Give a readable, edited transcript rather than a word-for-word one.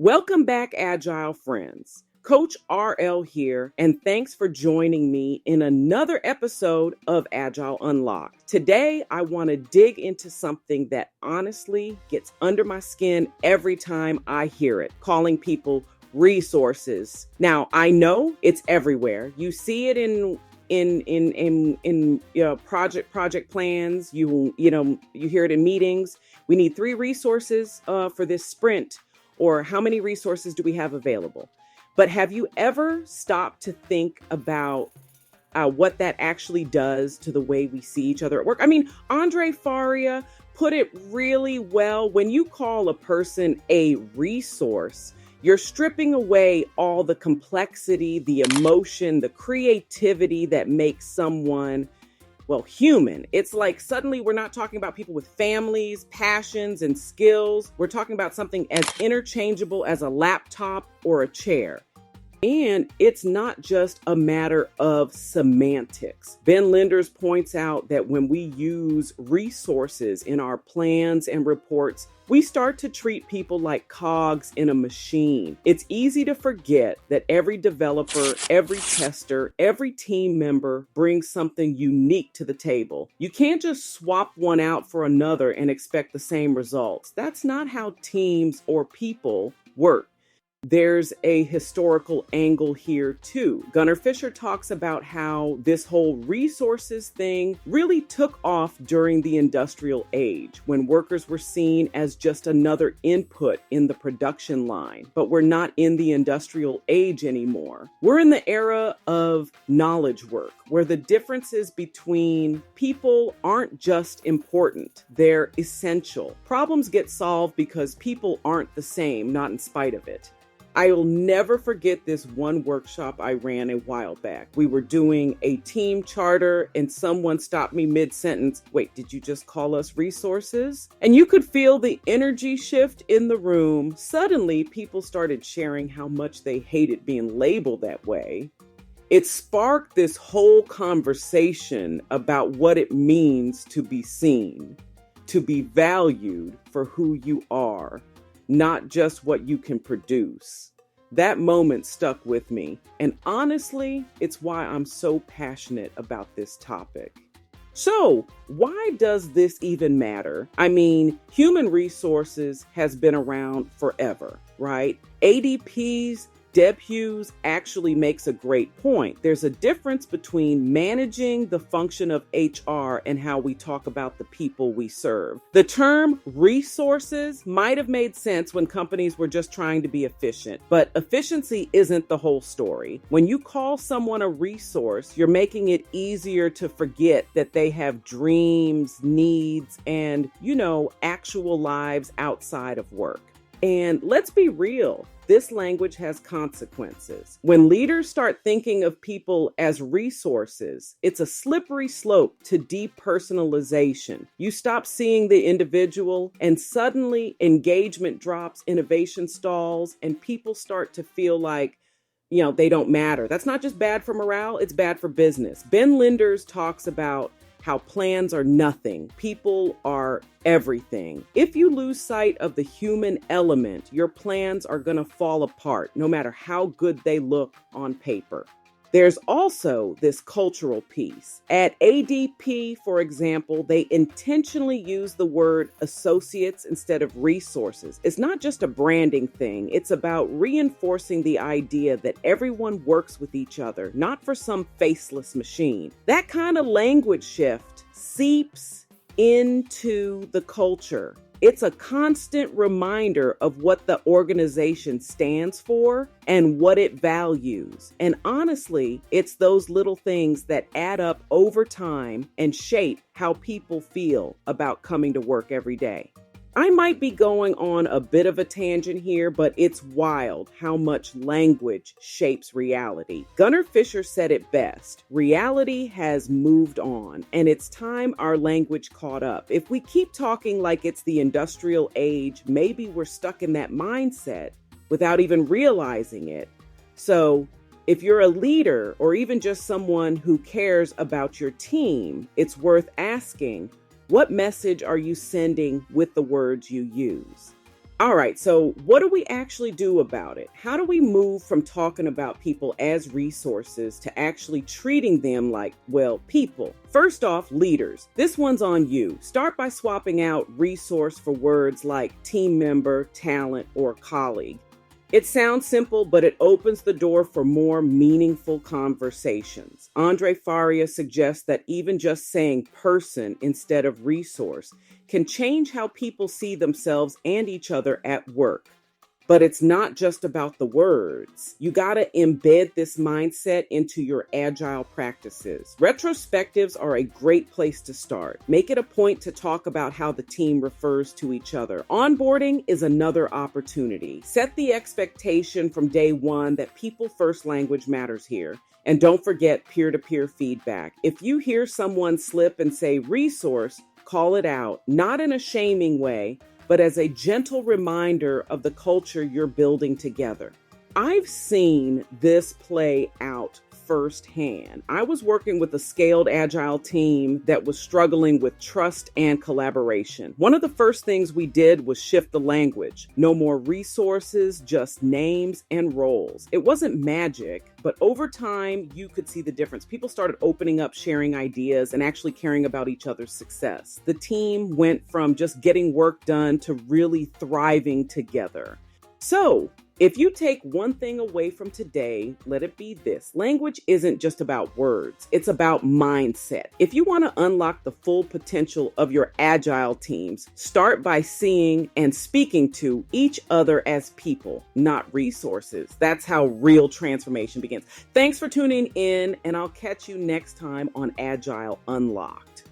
Welcome back, Agile friends. Coach RL here, and thanks for joining me in another episode of Agile Unlocked. Today, I want to dig into something that honestly gets under my skin every time I hear it, calling people resources. Now, I know it's everywhere. You see it in project plans. You hear it in meetings. We need 3 resources for this sprint. Or how many resources do we have available? But have you ever stopped to think about what that actually does to the way we see each other at work? I mean, Andre Faria put it really well. When you call a person a resource, you're stripping away all the complexity, the emotion, the creativity that makes someone human. It's like suddenly we're not talking about people with families, passions, and skills. We're talking about something as interchangeable as a laptop or a chair. And it's not just a matter of semantics. Ben Linders points out that when we use resources in our plans and reports, we start to treat people like cogs in a machine. It's easy to forget that every developer, every tester, every team member brings something unique to the table. You can't just swap one out for another and expect the same results. That's not how teams or people work. There's a historical angle here too. Gunnar Fisher talks about how this whole resources thing really took off during the industrial age, when workers were seen as just another input in the production line. But we're not in the industrial age anymore. We're in the era of knowledge work, where the differences between people aren't just important, they're essential. Problems get solved because people aren't the same, not in spite of it. I'll never forget this one workshop I ran a while back. We were doing a team charter and someone stopped me mid-sentence. Wait, did you just call us resources? And you could feel the energy shift in the room. Suddenly, people started sharing how much they hated being labeled that way. It sparked this whole conversation about what it means to be seen, to be valued for who you are, not just what you can produce. That moment stuck with me, and honestly, it's why I'm so passionate about this topic. So, why does this even matter? I mean, human resources has been around forever, right? ADP's Deb Hughes actually makes a great point. There's a difference between managing the function of HR and how we talk about the people we serve. The term resources might have made sense when companies were just trying to be efficient, but efficiency isn't the whole story. When you call someone a resource, you're making it easier to forget that they have dreams, needs, and, actual lives outside of work. And let's be real. This language has consequences. When leaders start thinking of people as resources, it's a slippery slope to depersonalization. You stop seeing the individual, and suddenly engagement drops, innovation stalls, and people start to feel like, they don't matter. That's not just bad for morale, it's bad for business. Ben Linders talks about how plans are nothing. People are everything. If you lose sight of the human element, your plans are going to fall apart, no matter how good they look on paper. There's also this cultural piece. At ADP, for example, they intentionally use the word associates instead of resources. It's not just a branding thing. It's about reinforcing the idea that everyone works with each other, not for some faceless machine. That kind of language shift seeps into the culture. It's a constant reminder of what the organization stands for and what it values. And honestly, it's those little things that add up over time and shape how people feel about coming to work every day. I might be going on a bit of a tangent here, but it's wild how much language shapes reality. Gunnar Fisher said it best. Reality has moved on, and it's time our language caught up. If we keep talking like it's the industrial age, maybe we're stuck in that mindset without even realizing it. So, if you're a leader or even just someone who cares about your team, it's worth asking, what message are you sending with the words you use? All right, so what do we actually do about it? How do we move from talking about people as resources to actually treating them like, well, people? First off, leaders. This one's on you. Start by swapping out resource for words like team member, talent, or colleague. It sounds simple, but it opens the door for more meaningful conversations. Andre Faria suggests that even just saying person instead of resource can change how people see themselves and each other at work. But it's not just about the words. You got to embed this mindset into your agile practices. Retrospectives are a great place to start. Make it a point to talk about how the team refers to each other. Onboarding is another opportunity. Set the expectation from day one that people first language matters here. And don't forget peer-to-peer feedback. If you hear someone slip and say resource, call it out, not in a shaming way, but as a gentle reminder of the culture you're building together. I've seen this play out firsthand. I was working with a scaled agile team that was struggling with trust and collaboration. One of the first things we did was shift the language. No more resources, just names and roles. It wasn't magic, but over time, you could see the difference. People started opening up, sharing ideas, and actually caring about each other's success. The team went from just getting work done to really thriving together. So, if you take one thing away from today, let it be this. Language isn't just about words. It's about mindset. If you want to unlock the full potential of your agile teams, start by seeing and speaking to each other as people, not resources. That's how real transformation begins. Thanks for tuning in, and I'll catch you next time on Agile Unlocked.